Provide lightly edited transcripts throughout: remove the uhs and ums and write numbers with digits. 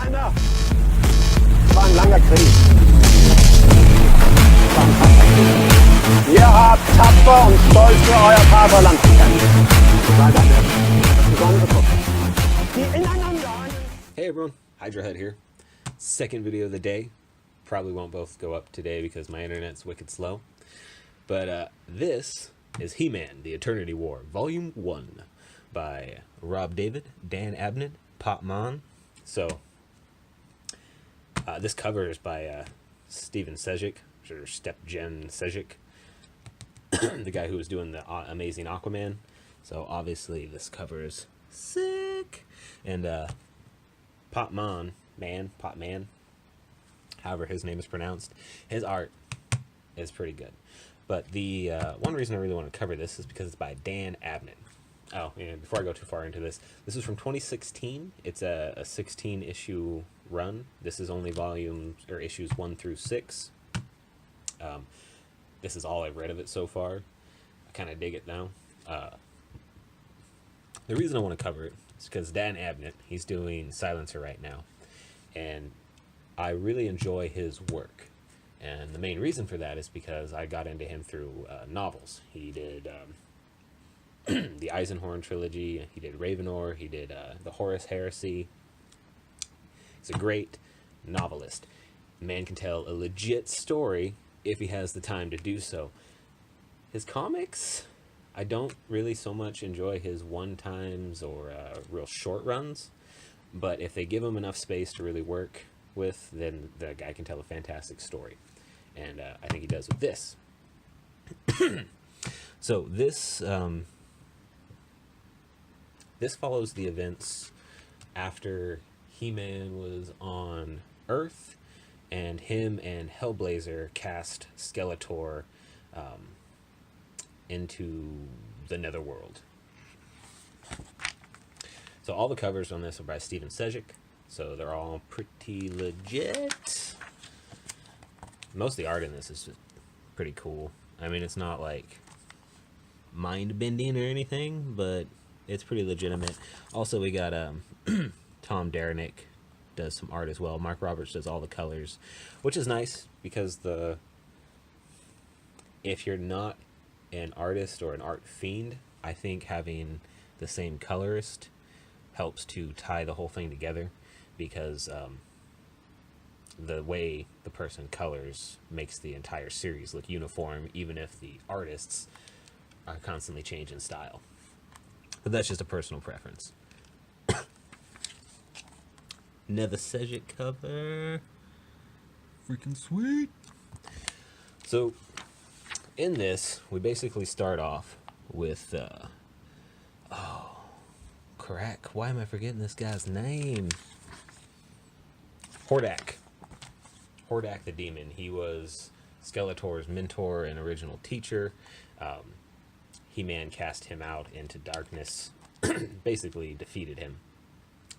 Männer, es war ein langer Krieg. Ihr habt tapfer und stolz für euer Vaterland gekämpft. Seid eine besondere Truppe, die ineinander einen... Hey everyone, Hydrahead here. Second video of the day. Probably won't both go up today because my internet's wicked slow. But this is He-Man, The Eternity War, Volume 1 by Rob David, Dan Abnett, Mhan. So, this cover is by Steven Sejic, or Step-Gen Sejic, the guy who was doing the amazing Aquaman. So obviously this cover is sick. And Potman, however his name is pronounced, his art is pretty good. But the one reason I really want to cover this is because it's by Dan Abnett. Oh, and before I go too far into this is from 2016. It's a 16-issue run. This is only issues 1 through 6. This is all I've read of it so far. I kind of dig it now. The reason I want to cover it is because Dan Abnett, he's doing Silencer right now, and I really enjoy his work. And the main reason for that is because I got into him through novels. He did the Eisenhorn trilogy, he did Ravenor, he did the Horus Heresy. He's a great novelist. The man can tell a legit story if he has the time to do so. His comics, I don't really so much enjoy his one-times or real short runs, but if they give him enough space to really work with, then the guy can tell a fantastic story. And I think he does with this. So this this follows the events after He-Man was on Earth, and him and Hellblazer cast Skeletor into the Netherworld. So all the covers on this are by Steven Sejic, so they're all pretty legit. Most of the art in this is just pretty cool. I mean, it's not like mind-bending or anything, but it's pretty legitimate. Also, we got Tom Derenick does some art as well. Mark Roberts does all the colors, which is nice because if you're not an artist or an art fiend, I think having the same colorist helps to tie the whole thing together, because the way the person colors makes the entire series look uniform, even if the artists are constantly changing style. But that's just a personal preference. Another Sejic cover. Freaking sweet. So, in this, we basically start off with, oh, crack. Why am I forgetting this guy's name? Hordak. Hordak the Demon. He was Skeletor's mentor and original teacher. He-Man cast him out into darkness, basically defeated him.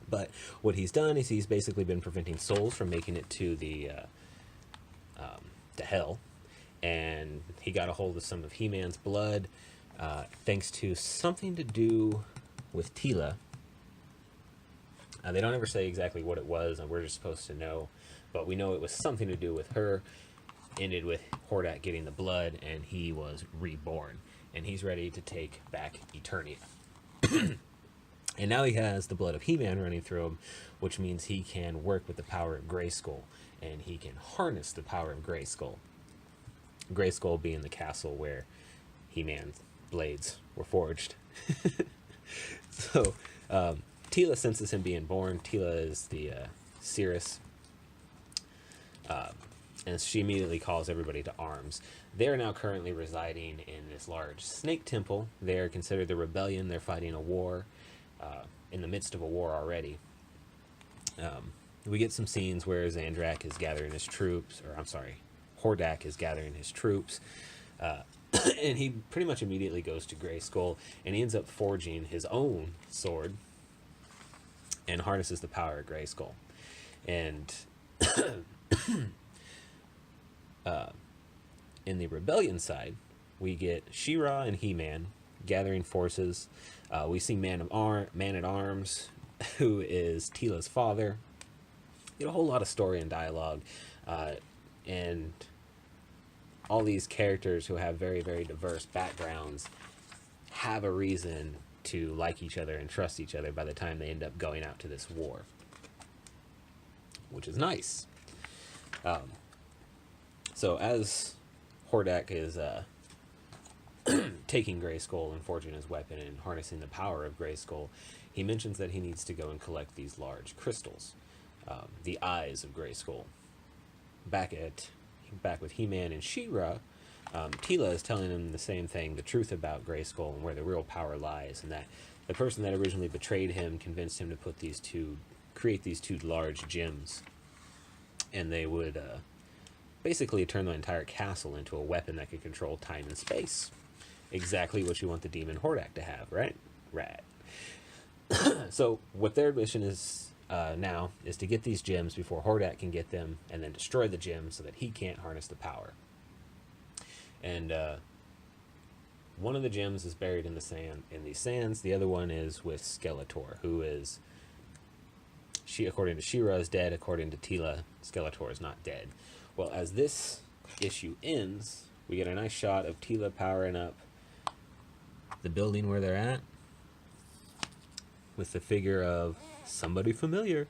But what he's done is he's basically been preventing souls from making it to the to hell, and he got a hold of some of He-Man's blood, thanks to something to do with Teela. They don't ever say exactly what it was, and we're just supposed to know, but we know it was something to do with her. Ended with Hordak getting the blood, and he was reborn, and he's ready to take back Eternia. And now he has the blood of He-Man running through him, which means he can work with the power of Grayskull, and he can harness the power of Grayskull. Grayskull being the castle where He-Man's blades were forged. So, Teela senses him being born. Teela is the Cirrus, and she immediately calls everybody to arms. They are now currently residing in this large snake temple. They are considered the rebellion. They're fighting a war. In the midst of a war already. We get some scenes where Xandrak is gathering his troops, or I'm sorry, Hordak is gathering his troops, and he pretty much immediately goes to Grayskull, and he ends up forging his own sword and harnesses the power of Grayskull. And in the rebellion side, we get Shee-Ra and He-Man gathering forces. We see Man at Arms, who is Teela's father. get a whole lot of story and dialogue, and all these characters who have very, very diverse backgrounds have a reason to like each other and trust each other by the time they end up going out to this war, which is nice. So as Hordak is taking Grayskull and forging his weapon and harnessing the power of Grayskull, he mentions that he needs to go and collect these large crystals, the eyes of Grayskull. Back with He-Man and Shee-Ra, Teela is telling him the same thing, the truth about Grayskull and where the real power lies, and that the person that originally betrayed him convinced him to create these two large gems, and they would basically turn the entire castle into a weapon that could control time and space. Exactly what you want the demon Hordak to have, right? Right. So what their mission is now is to get these gems before Hordak can get them, and then destroy the gems so that he can't harness the power. And one of the gems is buried in these sands. The other one is with Skeletor, who is, according to She-Ra, is dead. According to Teela, Skeletor is not dead. Well, as this issue ends, we get a nice shot of Teela powering up the building where they're at with the figure of somebody familiar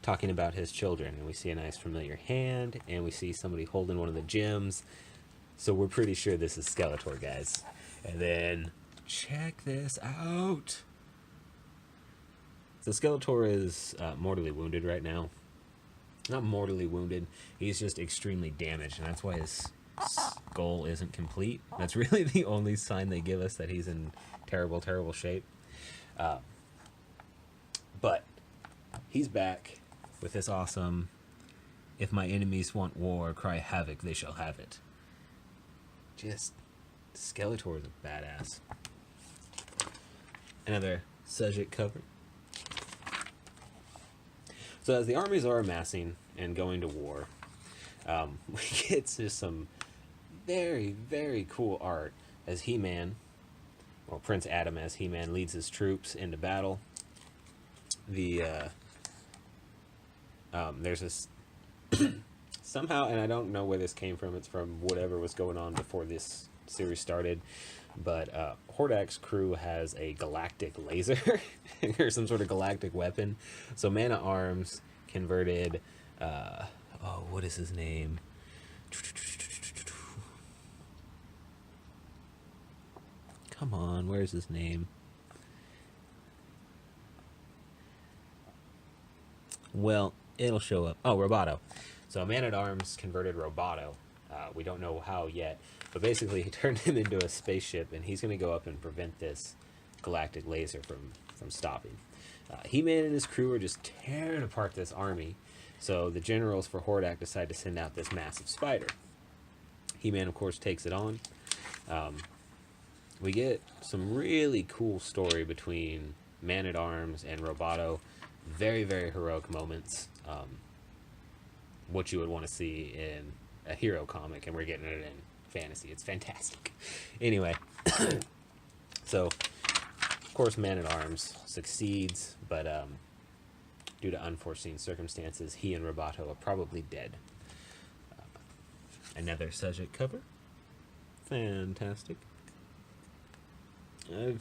talking about his children. And we see a nice familiar hand, and we see somebody holding one of the gems. So we're pretty sure this is Skeletor, guys. And then, check this out. So Skeletor is mortally wounded right now. Not mortally wounded, he's just extremely damaged, and that's why his skull isn't complete. That's really the only sign they give us that he's in terrible, terrible shape. But he's back with this awesome, "If my enemies want war, cry havoc, they shall have it." Just, Skeletor is a badass. Another subject cover. So as the armies are amassing and going to war, we get to some very, very cool art as He-Man, or Prince Adam as He-Man, leads his troops into battle. There's this somehow, and I don't know where this came from, it's from whatever was going on before this series started, but Hordak's crew has a galactic laser or some sort of galactic weapon. So Man-at-Arms converted what is his name? Come on, where's his name? Well, it'll show up. Oh, Roboto. So Man-at-Arms converted Roboto. We don't know how yet, but basically he turned him into a spaceship, and he's going to go up and prevent this galactic laser from stopping. He-Man and his crew are just tearing apart this army, so the generals for Hordak decide to send out this massive spider. He-Man, of course, takes it on. We get some really cool story between Man-at-Arms and Roboto. Very, very heroic moments. What you would want to see in a hero comic, and we're getting it in fantasy. It's fantastic. Anyway, so of course Man-at-Arms succeeds, but due to unforeseen circumstances, he and Roboto are probably dead. Another subject cover. Fantastic. I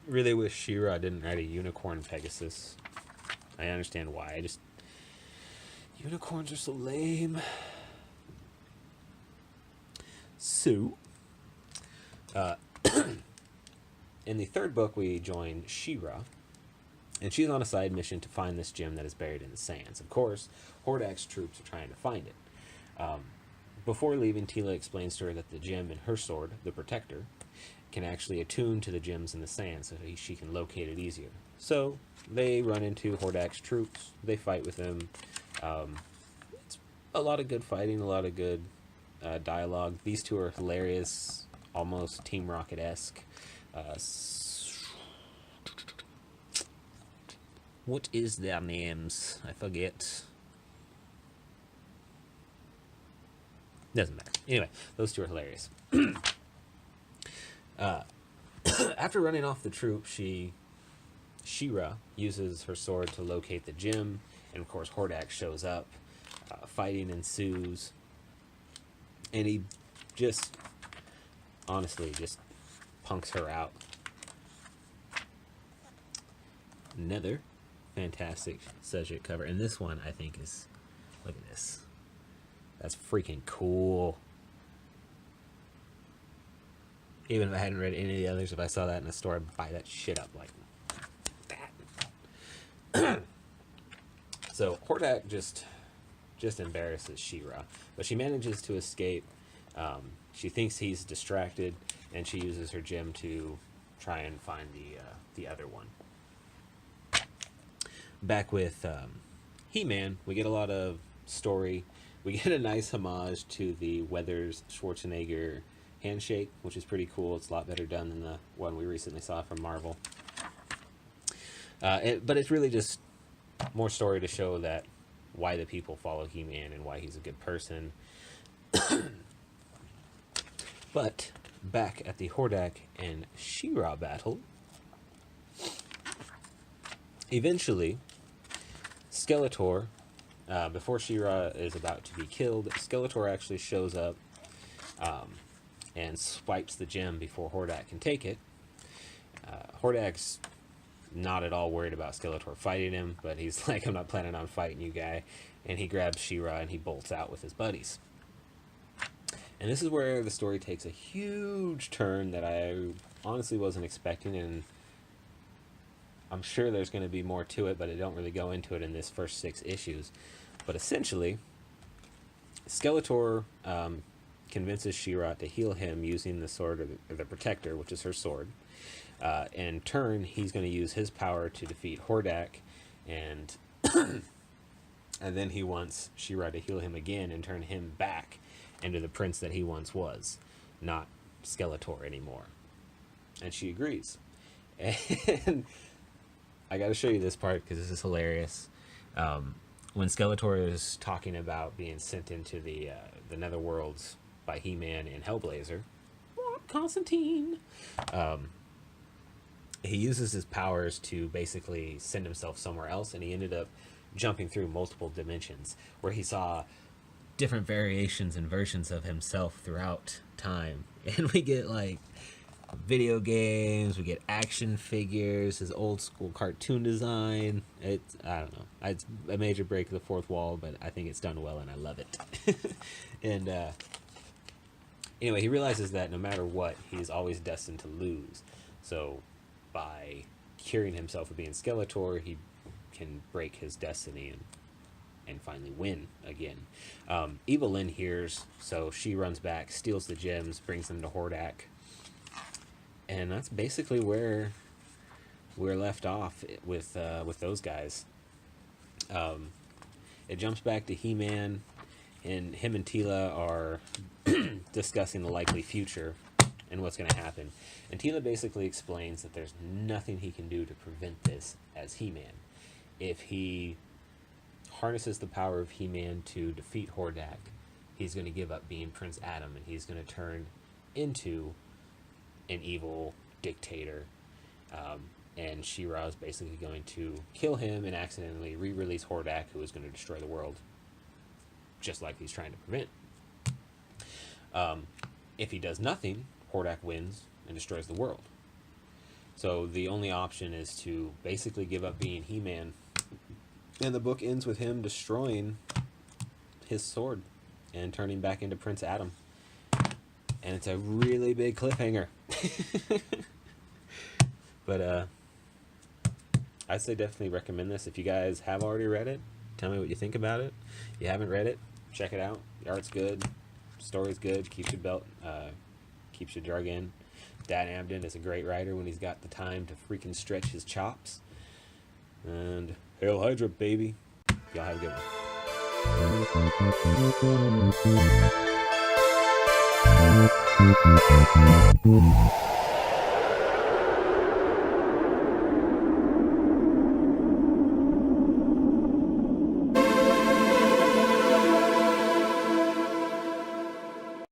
really wish She-Ra didn't write a unicorn Pegasus. I understand why. Unicorns are so lame. So, in the third book, we join She-Ra, and she's on a side mission to find this gem that is buried in the sands. Of course, Hordak's troops are trying to find it. Before leaving, Teela explains to her that the gem in her sword, the Protector, can actually attune to the gems in the sand so she can locate it easier. So they run into Hordak's troops. They fight with them. It's a lot of good fighting, a lot of good dialogue. These two are hilarious, almost Team Rocket-esque. What is their names? I forget. Doesn't matter. Anyway, those two are hilarious. After running off the troop, she She-Ra uses her sword to locate the gym, and of course Hordak shows up. Fighting ensues, and he just, honestly, just punks her out. Another fantastic subject cover, and this one I think is, look at this. That's freaking cool. Even if I hadn't read any of the others, if I saw that in a store, I'd buy that shit up like that. So Hordak just embarrasses She-Ra, but she manages to escape. She thinks he's distracted, and she uses her gem to try and find the other one. Back with He-Man, we get a lot of story. We get a nice homage to the Weathers Schwarzenegger handshake, which is pretty cool. It's a lot better done than the one we recently saw from Marvel. But it's really just more story to show that why the people follow He-Man and why he's a good person. But back at the Hordak and She-Ra battle, eventually Skeletor, before She-Ra is about to be killed, Skeletor actually shows up and swipes the gem before Hordak can take it. Hordak's not at all worried about Skeletor fighting him, but he's like, I'm not planning on fighting you, guy. And he grabs She-Ra and he bolts out with his buddies. And this is where the story takes a huge turn that I honestly wasn't expecting, and I'm sure there's going to be more to it, but I don't really go into it in this first 6 issues. But essentially, Skeletor convinces She-Ra to heal him using the sword, or the protector, which is her sword. In turn, he's going to use his power to defeat Hordak, and and then he wants She-Ra to heal him again and turn him back into the prince that he once was, not Skeletor anymore. And she agrees. And I got to show you this part because this is hilarious. When Skeletor is talking about being sent into the Netherworlds by He-Man and Hellblazer, Constantine, he uses his powers to basically send himself somewhere else, and he ended up jumping through multiple dimensions where he saw different variations and versions of himself throughout time. And we get like video games, we get action figures, his old school cartoon design. It's, I don't know, it's a major break of the fourth wall, but I think it's done well and I love it. And anyway, he realizes that no matter what, he's always destined to lose. So by curing himself of being Skeletor, he can break his destiny and finally win again. Evil Lynn hears, so she runs back, steals the gems, brings them to Hordak. And that's basically where we're left off with those guys. It jumps back to He-Man, and him and Teela are discussing the likely future and what's going to happen. And Teela basically explains that there's nothing he can do to prevent this as He-Man. If he harnesses the power of He-Man to defeat Hordak, he's going to give up being Prince Adam, and he's going to turn into an evil dictator. And She-Ra is basically going to kill him and accidentally re-release Hordak, who is going to destroy the world, just like he's trying to prevent. If he does nothing, Hordak wins and destroys the world. So the only option is to basically give up being He-Man. And the book ends with him destroying his sword and turning back into Prince Adam. And it's a really big cliffhanger. But I'd say definitely recommend this. If you guys have already read it, tell me what you think about it. If you haven't read it, check it out. The art's good, story's good, keeps your belt, keeps your drug in. Dan Abnett is a great writer when he's got the time to freaking stretch his chops. And Hail Hydra, baby. Y'all have a good one.